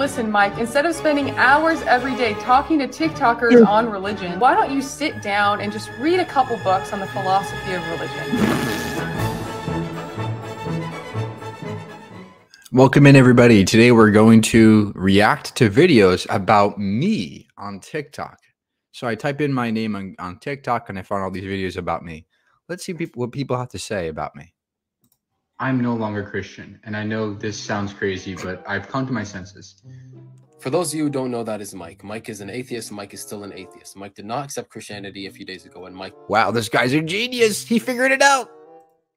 Listen, Mike, instead of spending hours every day talking to TikTokers on religion, why don't you sit down and just read a couple books on the philosophy of religion? Welcome in, everybody. Today we're going to react to videos about me on TikTok. So I type in my name on TikTok and I found all these videos about me. Let's see what people have to say about me. I'm no longer Christian, and I know this sounds crazy, but I've come to my senses. For those of you who don't know, that is Mike. Mike is an atheist. Mike is still an atheist. Mike did not accept Christianity a few days ago, and Mike... Wow, this guy's a genius. He figured it out.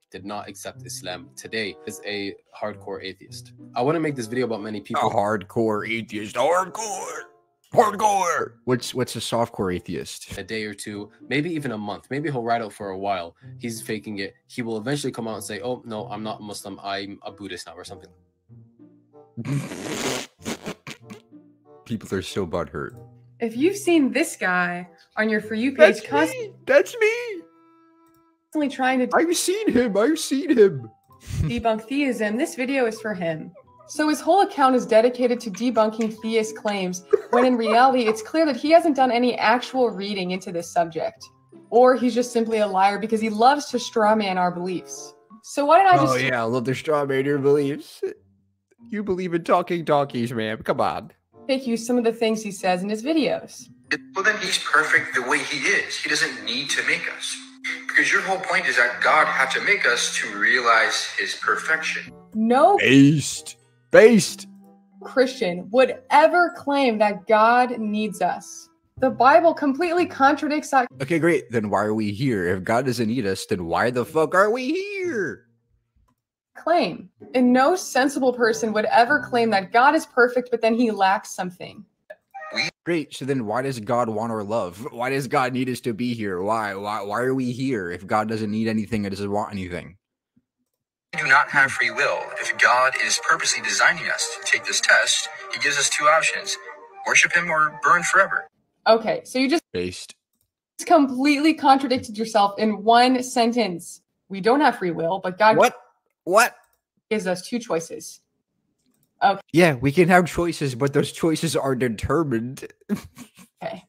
...did not accept Islam. Today is a hardcore atheist. I want to make this video about many people. A hardcore atheist. Hardcore. Hardcore. What's a softcore atheist? A day or two, maybe even a month. Maybe he'll ride out for a while. He's faking it. He will eventually come out and say, oh, no, I'm not Muslim. I'm a Buddhist now or something. People are so butthurt. If you've seen this guy on your For You page, That's me. Constantly trying to I've seen him. debunk theism, this video is for him. So his whole account is dedicated to debunking theist claims, when in reality, it's clear that he hasn't done any actual reading into this subject. Or he's just simply a liar because he loves to strawman our beliefs. So why don't I just... Oh yeah, I love to strawman your beliefs. You believe in talking donkeys, man. Come on. take you some of the things he says in his videos. Well, then he's perfect the way he is. He doesn't need to make us. Because your whole point is that God had to make us to realize his perfection. No Based Christian would ever claim that God needs us. The Bible completely contradicts that. Okay, great. Then why are we here? If God doesn't need us, then why the fuck are we here? Claim. And no sensible person would ever claim that God is perfect, but then he lacks something. Great. So then why does God want our love? Why does God need us to be here? Why are we here if God doesn't need anything and doesn't want anything? We do not have free will. If God is purposely designing us to take this test, he gives us two options: worship him or burn forever. Okay, so you just completely contradicted yourself in one sentence. We don't have free will, but God What? gives us two choices. Okay. Yeah, we can have choices, but those choices are determined. Okay.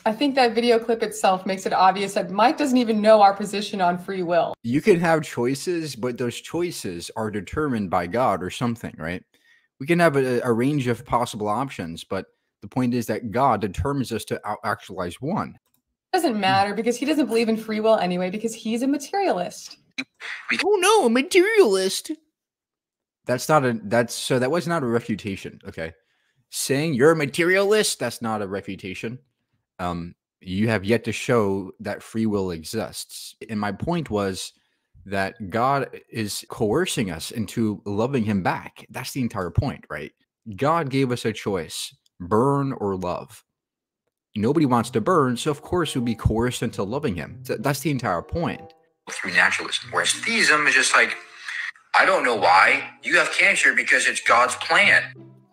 I think that video clip itself makes it obvious that Mike doesn't even know our position on free will. You can have choices, but those choices are determined by God or something, right? We can have a range of possible options, but the point is that God determines us to actualize one. It doesn't matter because he doesn't believe in free will anyway because he's a materialist. Oh no, a materialist. That was not a refutation, okay? Saying you're a materialist, that's not a refutation. You have yet to show that free will exists. And my point was that God is coercing us into loving him back. That's the entire point, right? God gave us a choice, burn or love. Nobody wants to burn, so of course we'll be coerced into loving him. That's the entire point. Through naturalism. Whereas theism is just like, I don't know why. You have cancer because it's God's plan.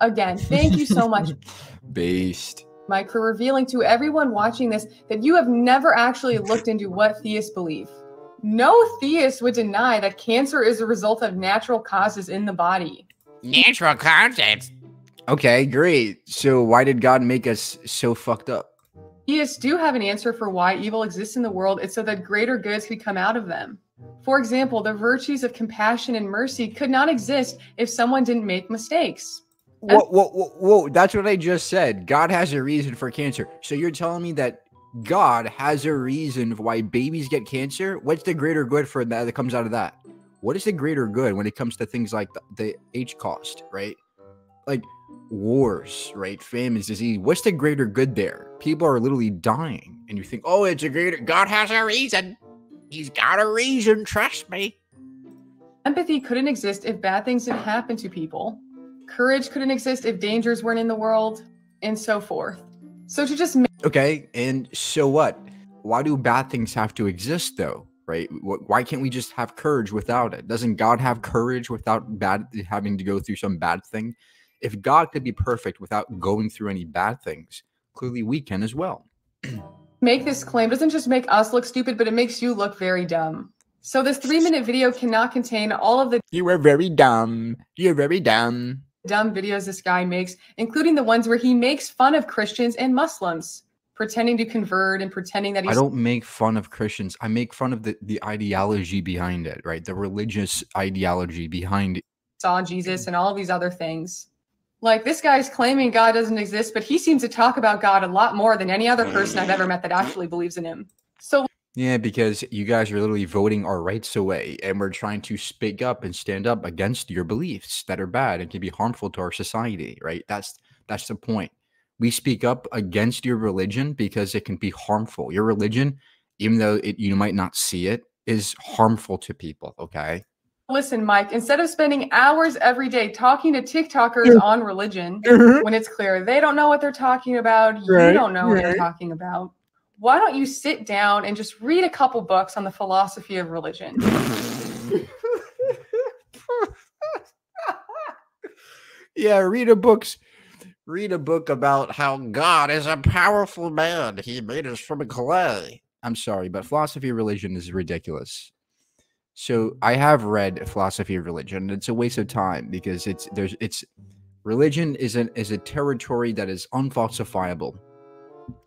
Again, thank you so much, Based. Mike, for revealing to everyone watching this that you have never actually looked into what theists believe. No theist would deny that cancer is a result of natural causes in the body. Natural causes? Okay, great. So why did God make us so fucked up? Theists do have an answer for why evil exists in the world. It's so that greater goods could come out of them. For example, the virtues of compassion and mercy could not exist if someone didn't make mistakes. Whoa, that's what I just said. God has a reason for cancer. So you're telling me that God has a reason for why babies get cancer? What's the greater good for that comes out of that? What is the greater good when it comes to things like the H cost, right? Like wars, right? Famines, disease. What's the greater good there? People are literally dying. And you think, oh, it's a greater... God has a reason. He's got a reason. Trust me. Empathy couldn't exist if bad things didn't happen to people. Courage couldn't exist if dangers weren't in the world, and so forth. So to just okay, and so what? Why do bad things have to exist, though? Right? Why can't we just have courage without it? Doesn't God have courage without having to go through some bad thing? If God could be perfect without going through any bad things, clearly we can as well. make this claim doesn't just make us look stupid, but it makes you look very dumb. So this 3-minute video cannot contain all of the... You are very dumb. You're very dumb. dumb videos this guy makes, including the ones where he makes fun of Christians and Muslims, pretending to convert and pretending that he's— I don't make fun of Christians. I make fun of the ideology behind it, right? The religious ideology behind it. Saw Jesus and all these other things. Like, this guy's claiming God doesn't exist, but he seems to talk about God a lot more than any other person I've ever met that actually believes in him. So Yeah, because you guys are literally voting our rights away, and we're trying to speak up and stand up against your beliefs that are bad and can be harmful to our society, right? That's the point. We speak up against your religion because it can be harmful. Your religion, even though you might not see it, is harmful to people, okay? listen, Mike, instead of spending hours every day talking to TikTokers on religion, when it's clear they don't know what they're talking about, you don't know what you're talking about, why don't you sit down and just read a couple books on the philosophy of religion? Yeah, read a book about how God is a powerful man. He made us from clay. I'm sorry, but philosophy of religion is ridiculous. So I have read philosophy of religion, and it's a waste of time because religion is a territory that is unfalsifiable.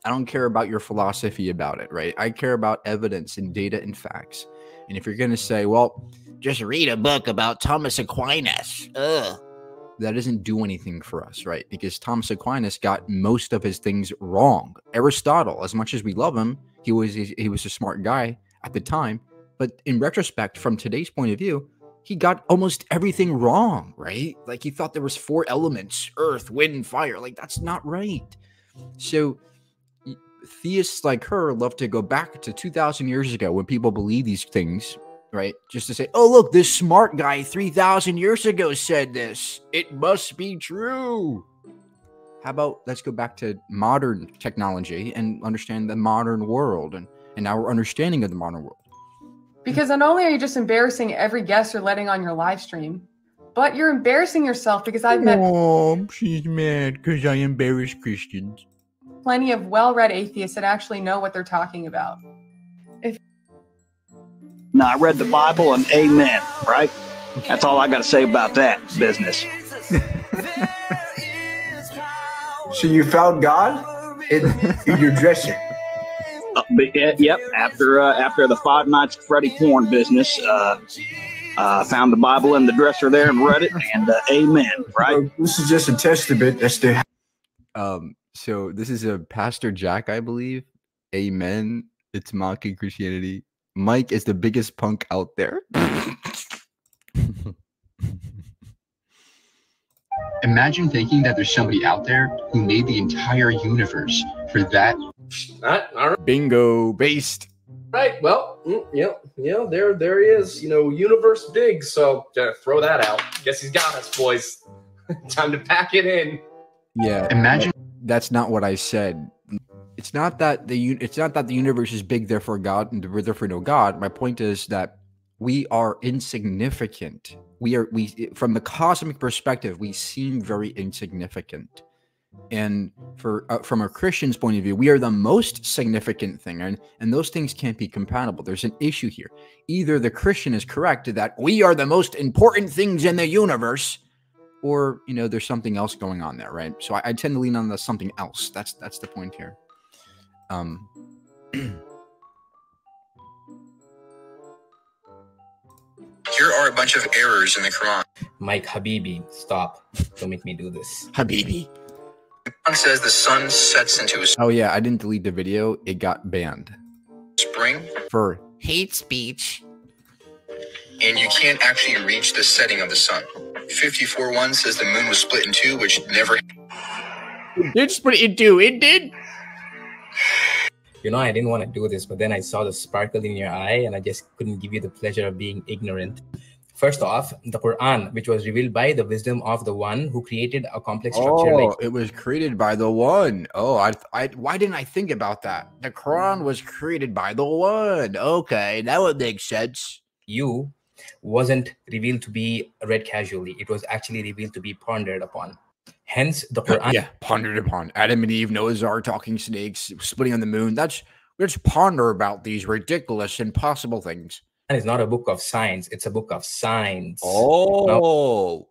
I don't care about your philosophy about it, right? I care about evidence and data and facts. And if you're going to say, well, just read a book about Thomas Aquinas, that doesn't do anything for us, right? Because Thomas Aquinas got most of his things wrong. Aristotle, as much as we love him, he was a smart guy at the time. But in retrospect, from today's point of view, he got almost everything wrong, right? Like, he thought there was 4 elements, earth, wind, fire. Like, that's not right. So theists like her love to go back to 2,000 years ago when people believe these things, right? Just to say, oh, look, this smart guy 3,000 years ago said this. It must be true. How about let's go back to modern technology and understand the modern world and our understanding of the modern world. Because not only are you just embarrassing every guest you're letting on your live stream, but you're embarrassing yourself because I've met— Oh, she's mad because I embarrass Christians. Plenty of well-read atheists that actually know what they're talking about. No, I read the Bible and amen, right? That's all I got to say about that business. So you found God in your dresser? Yep. After the 5 Nights at Freddy porn business, found the Bible in the dresser there and read it, and amen, right? This is just a testament as to So this is a Pastor Jack, I believe. Amen. It's mocking Christianity. Mike is the biggest punk out there. Imagine thinking that there's somebody out there who made the entire universe for that. All right. Bingo, based. Right. Well, there he is. Universe big. So gotta throw that out. Guess he's got us, boys. Time to pack it in. Yeah. Imagine. That's not what I said. It's not that the universe is big, therefore God, and therefore no God. My point is that we are insignificant. We from the cosmic perspective, we seem very insignificant. And from a Christian's point of view, we are the most significant thing, and those things can't be compatible. There's an issue here. Either the Christian is correct that we are the most important things in the universe, or there's something else going on there, right? So I tend to lean on the something else. That's the point here. Here are a bunch of errors in the Quran. Mike Habibi, stop. Don't make me do this. Habibi. The Quran says the sun sets into a Oh yeah, I didn't delete the video. It got banned spring for hate speech. And you can't actually reach the setting of the sun. 54:1 says the moon was split in 2, which never. It did split in 2. It did. I didn't want to do this, but then I saw the sparkle in your eye, and I just couldn't give you the pleasure of being ignorant. First off, the Quran, which was revealed by the wisdom of the one who created a complex structure. Oh, it was created by the one. Oh, why didn't I think about that? The Quran was created by the one. Okay, that would make sense. You wasn't revealed to be read casually. It was actually revealed to be pondered upon. Hence, the Quran. Yeah, pondered upon. Adam and Eve, Noah's Ark, talking snakes, splitting on the moon. Let's ponder about these ridiculous, impossible things. It's not a book of science, it's a book of signs. Oh,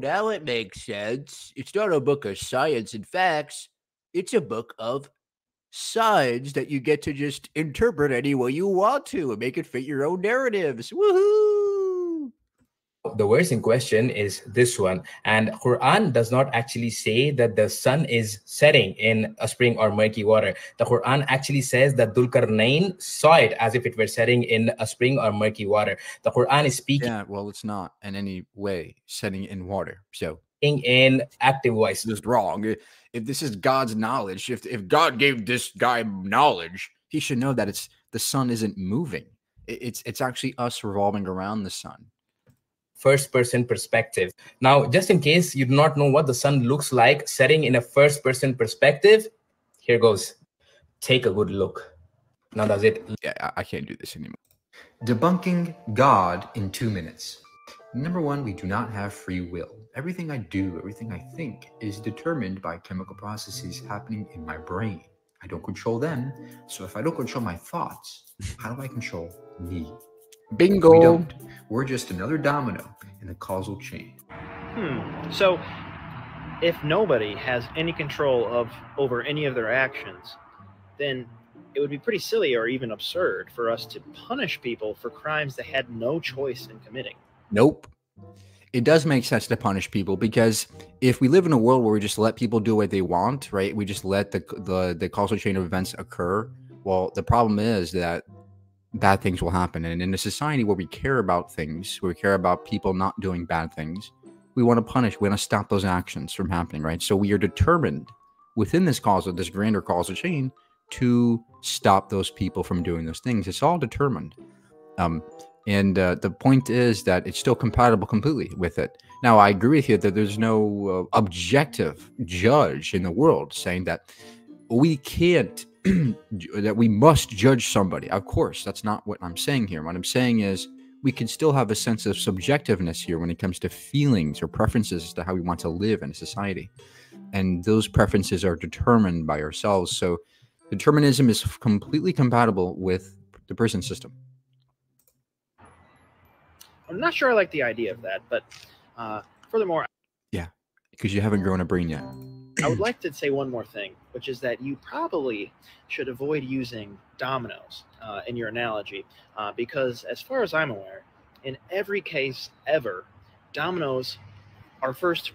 now it makes sense. It's not a book of science and facts. It's a book of signs that you get to just interpret any way you want to and make it fit your own narratives. Woohoo! The verse in question is this one, and Quran does not actually say that the sun is setting in a spring or murky water. The Quran actually says that Dhul-Qarnayn saw it as if it were setting in a spring or murky water. The Quran is speaking. Yeah, well, it's not in any way setting in water. So in active voice. This is wrong. If this is God's knowledge, if God gave this guy knowledge, he should know that the sun isn't moving. It's actually us revolving around the sun. First-person perspective. Now, just in case you do not know what the sun looks like setting in a first-person perspective, here goes. Take a good look. Now does it? Yeah, I can't do this anymore. Debunking God in 2 minutes. Number one, we do not have free will. Everything I do, everything I think is determined by chemical processes happening in my brain. I don't control them. So if I don't control my thoughts, how do I control me? Bingo. We don't. We're just another domino in the causal chain. So if nobody has any control over any of their actions, then it would be pretty silly or even absurd for us to punish people for crimes they had no choice in committing. Nope. It does make sense to punish people, because if we live in a world where we just let people do what they want, right? We just let the causal chain of events occur. Well, the problem is that bad things will happen. And in a society where we care about things, where we care about people not doing bad things, we want to punish, we want to stop those actions from happening, right? So we are determined within this grander causal chain to stop those people from doing those things. It's all determined. The point is that it's still compatible completely with it. Now, I agree with you that there's no objective judge in the world saying that we can't, that we must judge somebody. Of course, that's not what I'm saying here. What I'm saying is we can still have a sense of subjectiveness here when it comes to feelings or preferences as to how we want to live in a society. And those preferences are determined by ourselves. So determinism is completely compatible with the prison system. I'm not sure I like the idea of that, but furthermore... Yeah, because you haven't grown a brain yet. I would like to say one more thing, which is that you probably should avoid using dominoes in your analogy, because as far as I'm aware, in every case ever, dominoes are first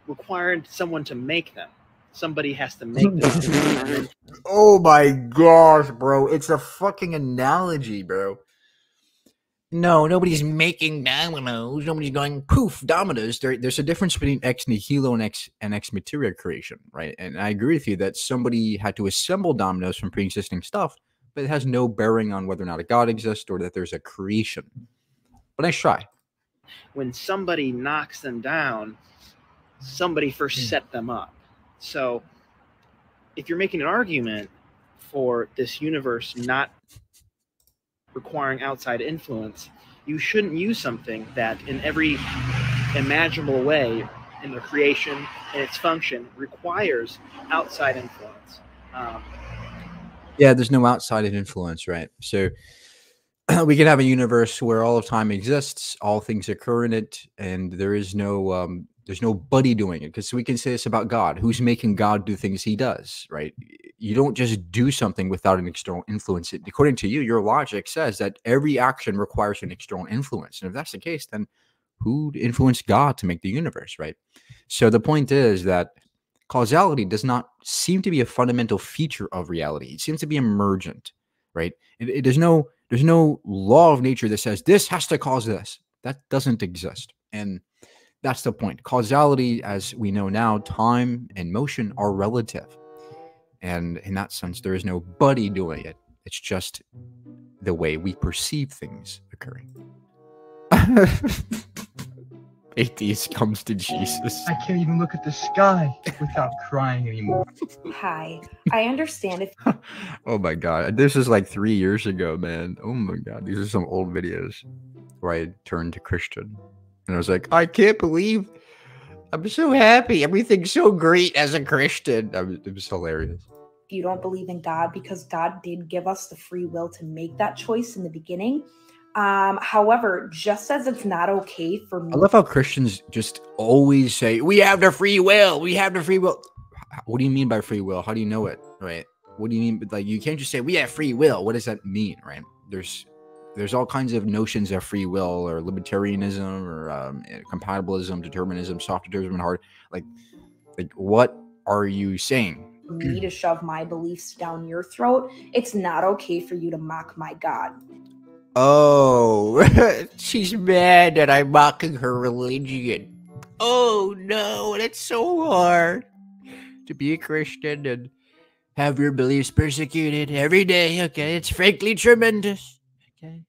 required someone to make them. Somebody has to make them. Oh my gosh, bro. It's a fucking analogy, bro. No, nobody's making dominoes. Nobody's going poof dominoes. There's a difference between ex nihilo and ex materia creation, right? And I agree with you that somebody had to assemble dominoes from pre-existing stuff, but it has no bearing on whether or not a god exists or that there's a creation. But nice try. When somebody knocks them down, somebody first set them up. So if you're making an argument for this universe not requiring outside influence, you shouldn't use something that in every imaginable way in the creation and its function requires outside influence. Yeah, there's no outside influence, right? So we can have a universe where all of time exists, all things occur in it, and there's nobody doing it. Because we can say this about God. Who's making God do things he does, right? You don't just do something without an external influence. According to you, your logic says that every action requires an external influence. And if that's the case, then who influenced God to make the universe, right? So the point is that causality does not seem to be a fundamental feature of reality. It seems to be emergent, right? There's no law of nature that says this has to cause this. That doesn't exist. And that's the point. Causality, as we know now, time and motion are relative. And in that sense, there is nobody doing it. It's just the way we perceive things occurring. Atheist comes to Jesus. I can't even look at the sky without crying anymore. Hi, I understand if... Oh my God. This is like 3 years ago, man. Oh my God. These are some old videos where I turned to Christian. And I was like, I can't believe I'm so happy. Everything's so great as a Christian. It was hilarious. you don't believe in God, because God did give us the free will to make that choice in the beginning. However, just as it's not okay for me. I love how Christians just always say, we have the free will. We have the free will. What do you mean by free will? How do you know it? Right? What do you mean? Like, you can't just say we have free will. What does that mean? Right? There's all kinds of notions of free will, or libertarianism, or compatibilism, determinism, soft determinism, hard. Like what are you saying? Me to shove my beliefs down your throat. It's not okay for you to mock my God. Oh, she's mad that I'm mocking her religion. Oh no, that's so hard to be a Christian and have your beliefs persecuted every day. Okay, it's frankly tremendous. Okay,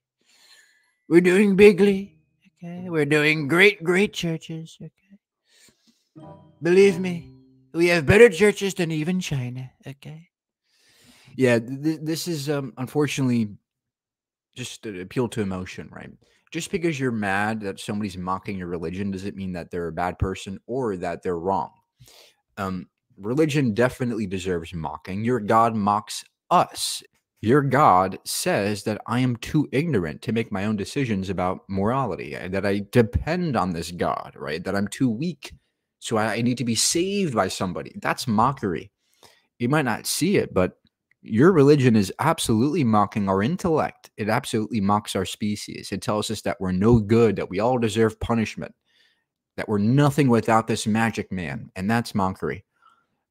we're doing bigly. Okay, we're doing great churches. Okay, believe me, we have better churches than even China. Okay, yeah, this is unfortunately just an appeal to emotion, right? Just because you're mad that somebody's mocking your religion doesn't mean that they're a bad person or that they're wrong. Religion definitely deserves mocking. Your God mocks us. Your God says that I am too ignorant to make my own decisions about morality, and that I depend on this God, right? That I'm too weak, so I need to be saved by somebody. That's mockery. You might not see it, but your religion is absolutely mocking our intellect. It absolutely mocks our species. It tells us that we're no good, that we all deserve punishment, that we're nothing without this magic man. And that's mockery.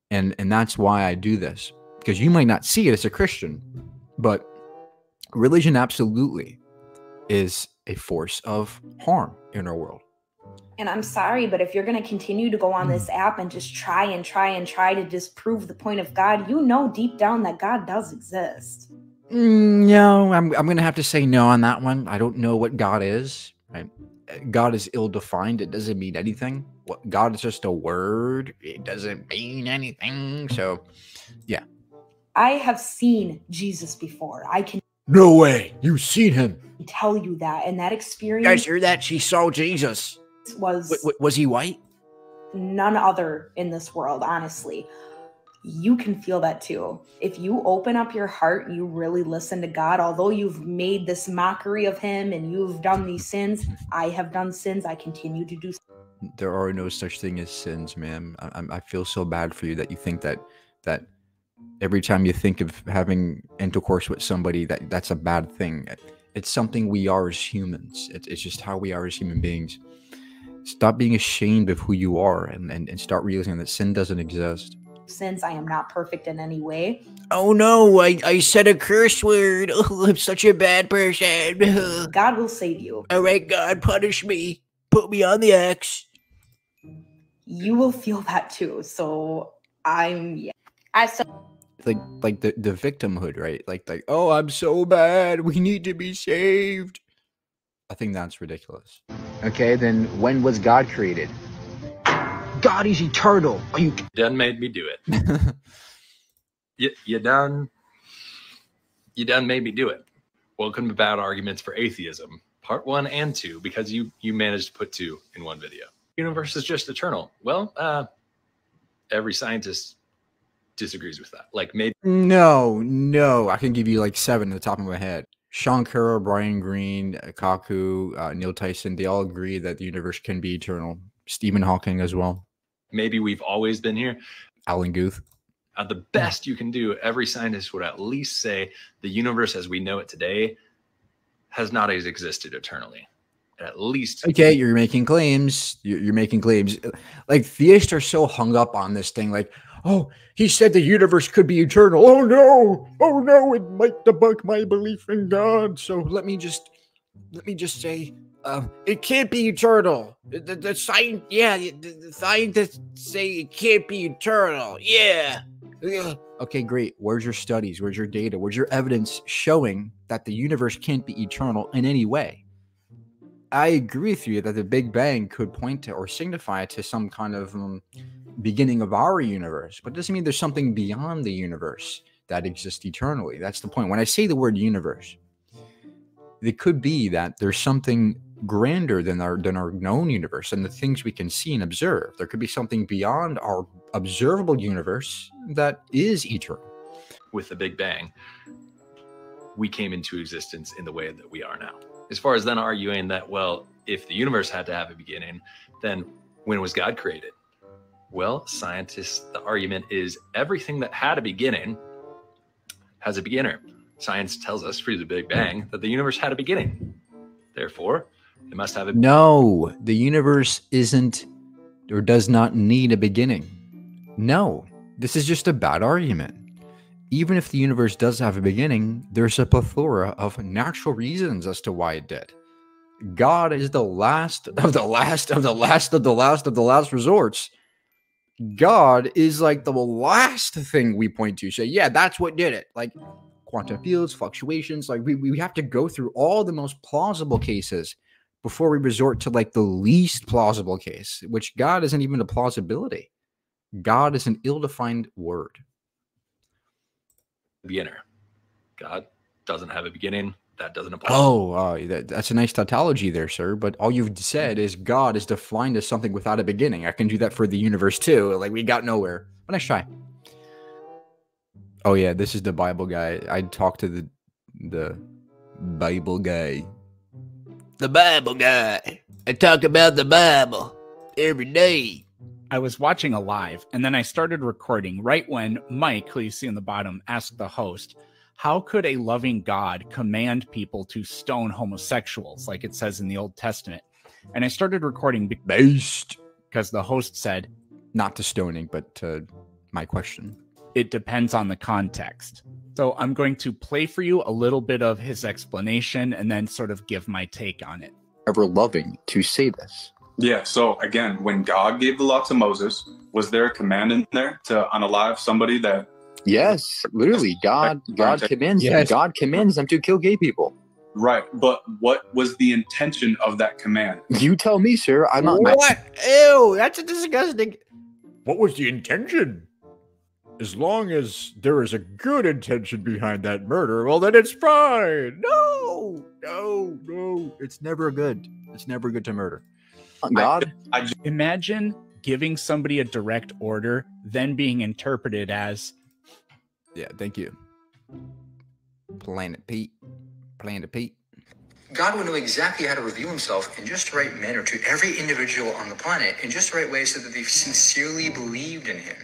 And that's why I do this. Because you might not see it as a Christian, but religion absolutely is a force of harm in our world. And I'm sorry, but if you're going to continue to go on this app and just try to disprove the point of God, you know deep down that God does exist. No, I'm going to have to say no on that one. I don't know what God is. Right? God is ill-defined. It doesn't mean anything. God is just a word. It doesn't mean anything. So, yeah. I have seen Jesus before. I can. No way. You've seen him. Tell you that. And that experience. You guys hear that? She saw Jesus. Was he white? None other in this world, honestly. You can feel that too. If you open up your heart, you really listen to God, although you've made this mockery of him and you've done these sins. I have done sins. I continue to do. There are no such thing as sins, ma'am. I feel so bad for you that you think that every time you think of having intercourse with somebody, that's a bad thing. It's something we are as humans. It's just how we are as human beings. Stop being ashamed of who you are and start realizing that sin doesn't exist. Since I am not perfect in any way. Oh no, I said a curse word. Oh, I'm such a bad person. God will save you. All right, God, punish me. Put me on the X. You will feel that too. So like the victimhood, right? Like, oh, I'm so bad. We need to be saved. I think that's ridiculous. Okay, then when was God created? God is eternal. Are you done made me do it? you done made me do it. Welcome to Bad Arguments for Atheism, part 1 and 2, because you managed to put 2 in one video. Universe is just eternal. Well, every scientist disagrees with that. Like maybe no, I can give you like 7 at the top of my head. Shankara, Brian Greene, Kaku, Neil Tyson, they all agree that the universe can be eternal. Stephen Hawking as well. Maybe we've always been here. Alan Guth. The best you can do, every scientist would at least say the universe as we know it today has not existed eternally. At least. Okay, you're making claims. You're making claims. Like, theists are so hung up on this thing. Like, oh, he said the universe could be eternal. Oh no, it might debunk my belief in God. So let me just say, it can't be eternal. The scientists say it can't be eternal. Yeah. Okay, great. Where's your studies? Where's your data? Where's your evidence showing that the universe can't be eternal in any way? I agree with you that the Big Bang could point to or signify to some kind of beginning of our universe, but it doesn't mean there's something beyond the universe that exists eternally. That's the point. When I say the word universe, it could be that there's something grander than our known universe and the things we can see and observe. There could be something beyond our observable universe that is eternal. with the Big Bang, we came into existence in the way that we are now. As far as then arguing that, well, if the universe had to have a beginning, then when was God created? Well, scientists, the argument is everything that had a beginning has a beginner. Science tells us through the Big Bang that the universe had a beginning. Therefore, it must have a... No, the universe isn't or does not need a beginning. No, this is just a bad argument. Even if the universe does have a beginning, there's a plethora of natural reasons as to why it did. God is the last of the last of the last of the last of the last resorts. God is like the last thing we point to. Say, yeah, that's what did it. Like quantum fields, fluctuations. Like we have to go through all the most plausible cases before we resort to like the least plausible case, which God isn't even a plausibility. God is an ill-defined word. Beginner. God doesn't have a beginning. That doesn't apply. Oh, that's a nice tautology there, sir. But all you've said is God is defined as something without a beginning. I can do that for the universe too. Like we got nowhere. But nice try. Oh yeah, this is the Bible guy. I talked to the Bible guy. The Bible guy. I talk about the Bible every day. I was watching a live, and then I started recording right when Mike, who you see in the bottom, asked the host, how could a loving God command people to stone homosexuals, like it says in the Old Testament? And I started recording because the host said, not to stoning, but to my question. It depends on the context. So I'm going to play for you a little bit of his explanation and then sort of give my take on it. Ever loving to say this. Yeah, so again, when God gave the law to Moses, was there a command in there to unalive somebody that... Yes, literally, God commends them. God commends them to kill gay people. Right, but what was the intention of that command? You tell me, sir. I'm not... What? Ew, that's a disgusting... What was the intention? As long as there is a good intention behind that murder, well, then it's fine. No. It's never good. It's never good to murder. God, imagine giving somebody a direct order, then being interpreted as... Yeah, thank you. Planet Pete. God would know exactly how to reveal himself in just the right manner to every individual on the planet in just the right way so that they sincerely believed in him.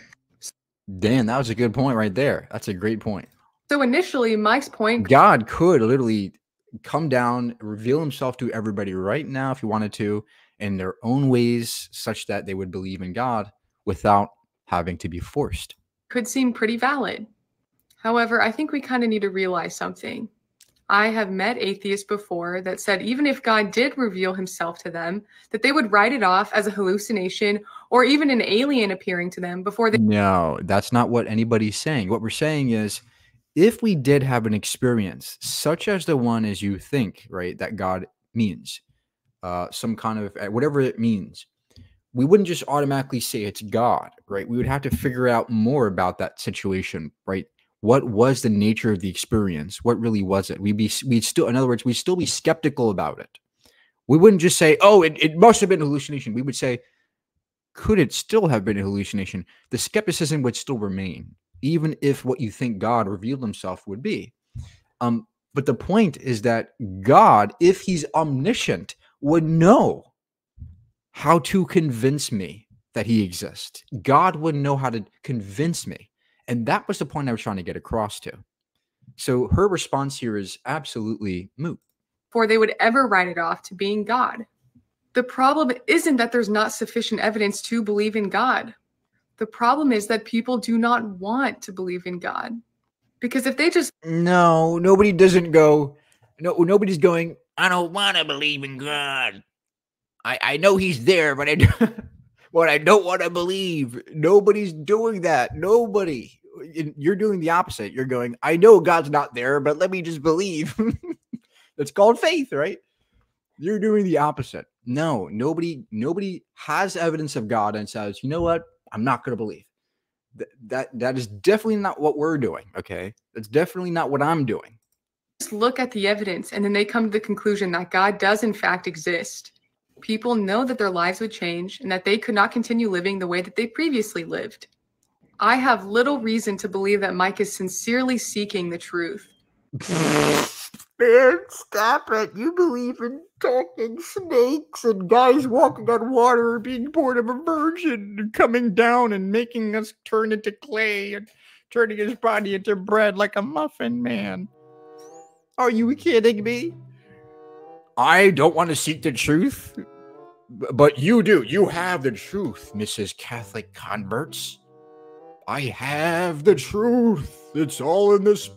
Damn, that was a good point right there. That's a great point. So initially, Mike's point... God could literally come down, reveal himself to everybody right now if he wanted to, in their own ways, such that they would believe in God without having to be forced. Could seem pretty valid. However, I think we kind of need to realize something. I have met atheists before that said even if God did reveal himself to them, that they would write it off as a hallucination or even an alien appearing to them before they... No, that's not what anybody's saying. What we're saying is, if we did have an experience such as the one as you think, right, that God means, some kind of, whatever it means, we wouldn't just automatically say it's God, right? We would have to figure out more about that situation, right? What was the nature of the experience? What really was it? We'd still, in other words, we'd still be skeptical about it. We wouldn't just say, oh, it must have been a hallucination. We would say, could it still have been a hallucination? The skepticism would still remain, even if what you think God revealed himself would be. But the point is that God, if he's omniscient, would know how to convince me that he exists. God would know how to convince me. And that was the point I was trying to get across to. So her response here is absolutely moot. Before they would ever write it off to being God. The problem isn't that there's not sufficient evidence to believe in God. The problem is that people do not want to believe in God. Because if they just... No, nobody doesn't go... No, nobody's going, I don't want to believe in God. I know he's there, but I don't want to believe. Nobody's doing that. Nobody. You're doing the opposite. You're going, I know God's not there, but let me just believe. That's called faith, right? You're doing the opposite. No, nobody has evidence of God and says, you know what? I'm not going to believe. That is definitely not what we're doing, okay? That's definitely not what I'm doing. Just look at the evidence and then they come to the conclusion that God does in fact exist. People know that their lives would change and that they could not continue living the way that they previously lived. I have little reason to believe that Mike is sincerely seeking the truth. Man, stop it. You believe in talking snakes and guys walking on water and being born of a virgin and coming down and making us turn into clay and turning his body into bread like a muffin man. Are you kidding me? I don't want to seek the truth, but you do. You have the truth, Mrs. Catholic converts. I have the truth. It's all in this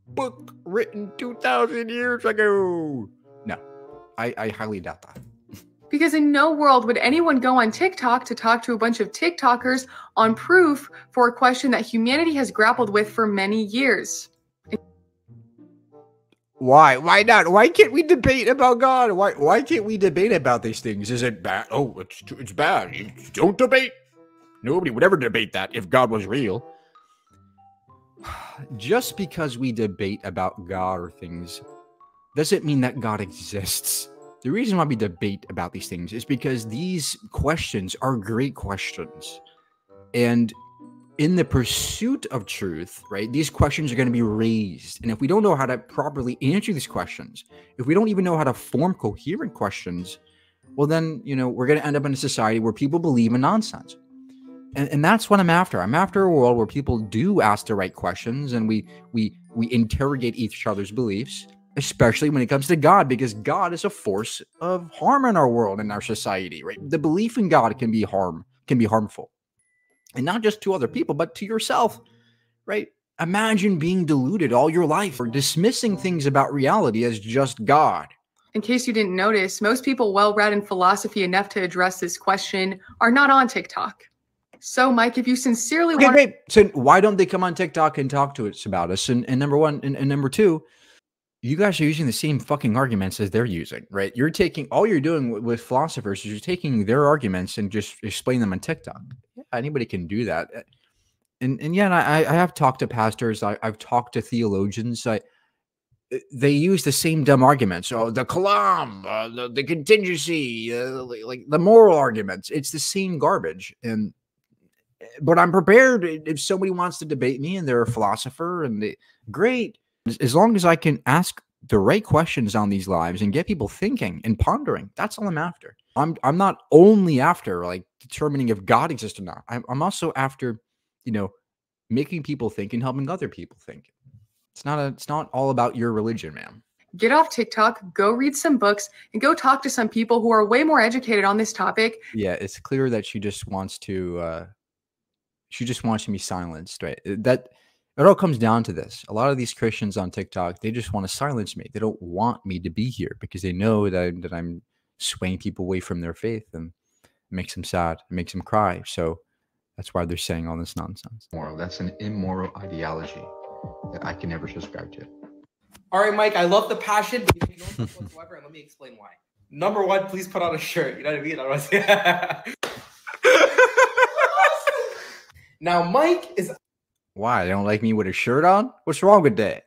book written 2,000 years ago. No, I highly doubt that. Because in no world would anyone go on TikTok to talk to a bunch of TikTokers on proof for a question that humanity has grappled with for many years. Why? Why not? Why can't we debate about God? Why can't we debate about these things? Is it bad? Oh, it's bad. You don't debate. Nobody would ever debate that if God was real. Just because we debate about God or things doesn't mean that God exists. The reason why we debate about these things is because these questions are great questions. And in the pursuit of truth, right, these questions are going to be raised. And if we don't know how to properly answer these questions, if we don't even know how to form coherent questions, well, then, we're going to end up in a society where people believe in nonsense. And that's what I'm after. I'm after a world where people do ask the right questions and we interrogate each other's beliefs, especially when it comes to God, because God is a force of harm in our world, in our society, right? The belief in God can be harmful. And not just to other people, but to yourself, right? Imagine being deluded all your life or dismissing things about reality as just God. In case you didn't notice, most people well-read in philosophy enough to address this question are not on TikTok. So, Mike, if you sincerely want... Wait, so why don't they come on TikTok and talk to us about us? And number one, and number two, you guys are using the same fucking arguments as they're using, right? All you're doing with philosophers is you're taking their arguments and just explain them on TikTok. Yeah, anybody can do that. And yeah, I have talked to pastors. I've talked to theologians. They use the same dumb arguments. Oh, the kalam, the contingency, like the moral arguments. It's the same garbage. But I'm prepared if somebody wants to debate me and they're a philosopher and great. As long as I can ask the right questions on these lives and get people thinking and pondering, that's all I'm after. I'm not only after like determining if God exists or not. I'm also after, making people think and helping other people think. It's not all about your religion, man. Get off TikTok, go read some books, and go talk to some people who are way more educated on this topic. Yeah, it's clear that she just wants to be silenced, right? That it all comes down to this. A lot of these Christians on TikTok, they just want to silence me. They don't want me to be here because they know that I'm swaying people away from their faith, and it makes them sad. It makes them cry. So that's why they're saying all this nonsense. That's an immoral ideology that I can never subscribe to. All right, Mike, I love the passion, but you make no sense whatsoever, and let me explain why. Number one, please put on a shirt. You know what I mean? Now, Mike is... Why? They don't like me with a shirt on? What's wrong with that?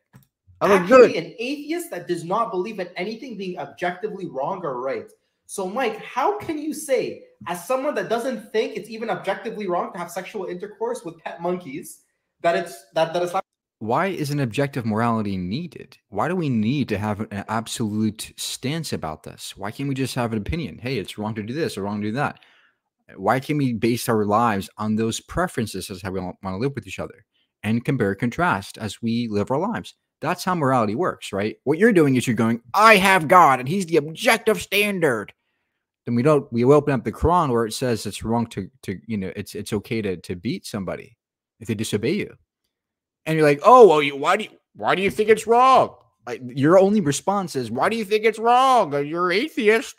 I look actually good. An atheist that does not believe in anything being objectively wrong or right. So, Mike, how can you say, as someone that doesn't think it's even objectively wrong to have sexual intercourse with pet monkeys, that it's not... Why is an objective morality needed? Why do we need to have an absolute stance about this? Why can't we just have an opinion? Hey, it's wrong to do this or wrong to do that. Why can't we base our lives on those preferences as how we want to live with each other and compare and contrast as we live our lives? That's how morality works, right? What you're doing is you're going, I have God and he's the objective standard. Then we open up the Quran where it says it's wrong it's okay to beat somebody if they disobey you. And you're like, oh, well, why do you think it's wrong? Like, your only response is, why do you think it's wrong? You're atheist.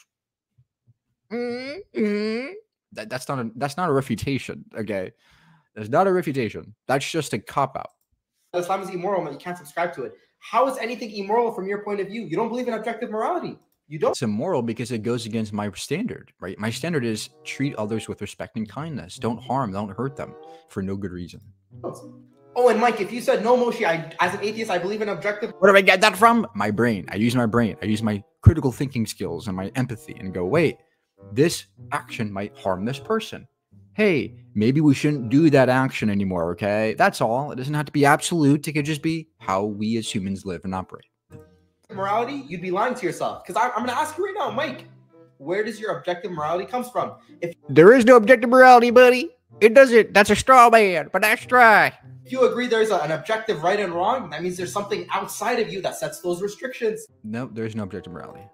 Mm-hmm. That's not a refutation, okay? That's not a refutation. That's just a cop-out. Islam is immoral, but you can't subscribe to it. How is anything immoral from your point of view? You don't believe in objective morality. You don't. It's immoral because it goes against my standard, right? My standard is treat others with respect and kindness. Don't harm, don't hurt them for no good reason. Oh, and Mike, if you said, no, Moshe, as an atheist, I believe in objective... Where do I get that from? My brain. I use my brain. I use my critical thinking skills and my empathy and go, wait, this action might harm this person. hey, maybe we shouldn't do that action anymore, okay? That's all. It doesn't have to be absolute. It could just be how we as humans live and operate. Morality, you'd be lying to yourself. Because I'm going to ask you right now, Mike, where does your objective morality comes from? If There is no objective morality, buddy. It doesn't. That's a straw man, but that's dry. you agree there's an objective right and wrong, that means there's something outside of you that sets those restrictions. No, there's no objective morality.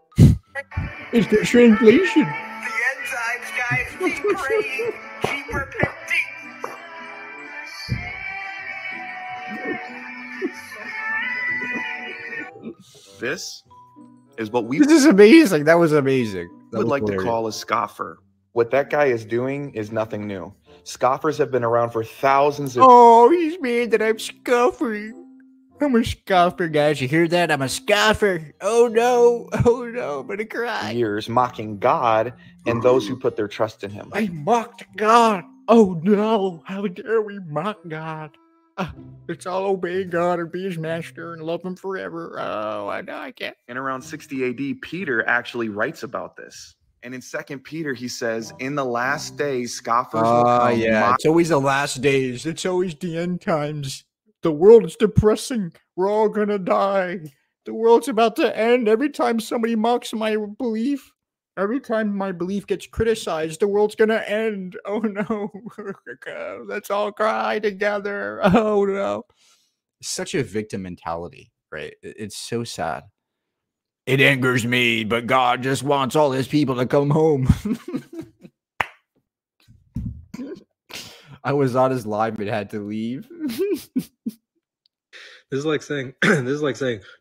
It's the translation. The enzymes, guys, keep praying, keep repenting. This is what we This is amazing. That was amazing. That would was like hilarious. to call a scoffer. What that guy is doing is nothing new. Scoffers have been around for thousands of Oh, he's mad that I'm scoffing. I'm a scoffer, guys. You hear that? I'm a scoffer. Oh no. Oh no. I'm gonna cry. years, mocking God and those who put their trust in him. I mocked God. Oh no. How dare we mock God? Let's all obey God and be his master and love him forever. Oh, I know I can't. In around 60 AD, Peter actually writes about this. And in 2 Peter, he says, in the last days, scoffers will come. Yeah. It's always the last days. It's always the end times. The world is depressing. We're all gonna die. The world's about to end. Every time somebody mocks my belief, every time my belief gets criticized, the world's gonna end. Oh no. Let's all cry together. Oh no. Such a victim mentality, right? It's so sad. It angers me, but God just wants all his people to come home. I was on his live and had to leave. This is like saying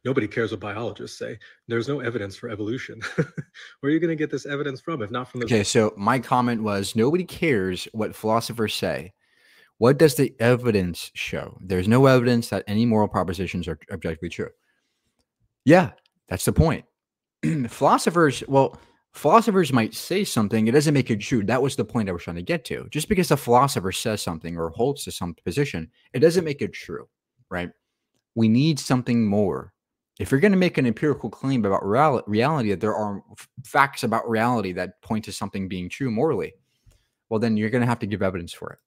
nobody cares what biologists say. There's no evidence for evolution. Where are you going to get this evidence from, if not from the? Okay, so my comment was nobody cares what philosophers say. What does the evidence show? There's no evidence that any moral propositions are objectively true. Yeah, that's the point. Philosophers might say something, it doesn't make it true. That was the point I was trying to get to. Just because a philosopher says something or holds to some position, it doesn't make it true, right? We need something more. If you're going to make an empirical claim about reality, that there are facts about reality that point to something being true morally, well, then you're going to have to give evidence for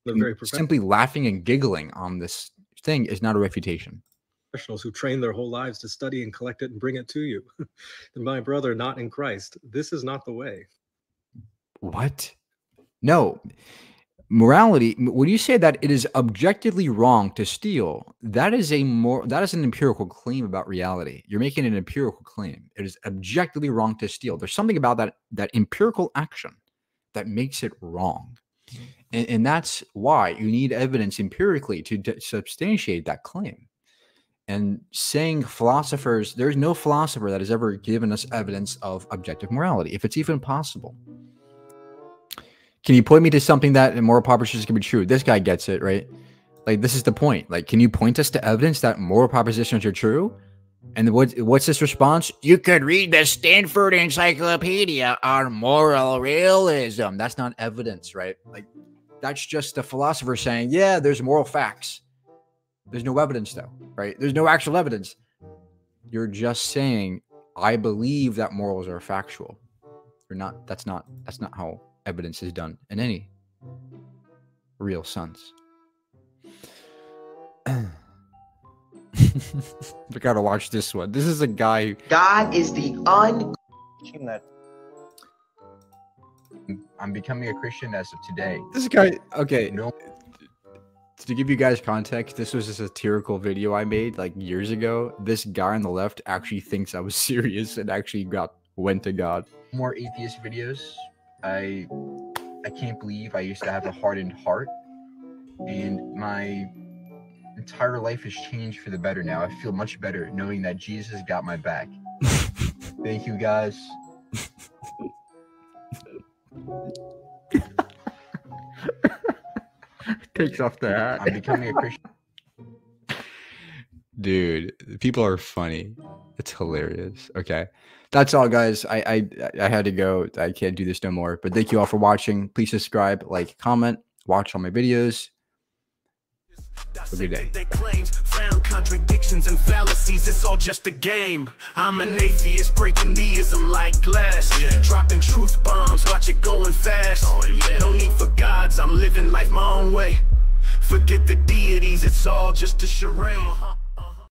it. Simply laughing and giggling on this thing is not a refutation. Professionals who train their whole lives to study and collect it and bring it to you. And my brother, not in Christ. This is not the way. What? No. Morality, when you say that it is objectively wrong to steal, that is an empirical claim about reality. You're making an empirical claim. It is objectively wrong to steal. There's something about that empirical action that makes it wrong. And that's why you need evidence empirically to substantiate that claim. And saying philosophers, there's no philosopher that has ever given us evidence of objective morality, if it's even possible. Can you point me to something that moral propositions can be true? This guy gets it, right? Like, this is the point. Like, can you point us to evidence that moral propositions are true? And what's this response? You could read the Stanford Encyclopedia on moral realism. That's not evidence, right? Like, that's just the philosopher saying, yeah, there's moral facts. There's no evidence, though, right? There's no actual evidence. You're just saying, I believe that morals are factual. You're not. That's not how evidence is done in any real sense. We gotta watch this one. This is a guy. God is the I'm becoming a Christian as of today. This guy. Okay. No. To give you guys context, this was a satirical video I made like years ago. This guy on the left actually thinks I was serious and actually went to God. More atheist videos. I can't believe I used to have a hardened heart, and my entire life has changed for the better now. I feel much better knowing that Jesus got my back. Thank you, guys. Takes off the hat. I'm becoming a Christian. Dude, people are funny. It's hilarious. Okay. That's all, guys. I had to go. I can't do this no more. But thank you all for watching. Please subscribe, like, comment, watch all my videos. Have a good day. contradictions and fallacies, it's all just a game. I'm an atheist, breaking deism like glass. Dropping truth bombs, watch it going fast. No need for gods, I'm living life my own way. Forget the deities, it's all just a charade.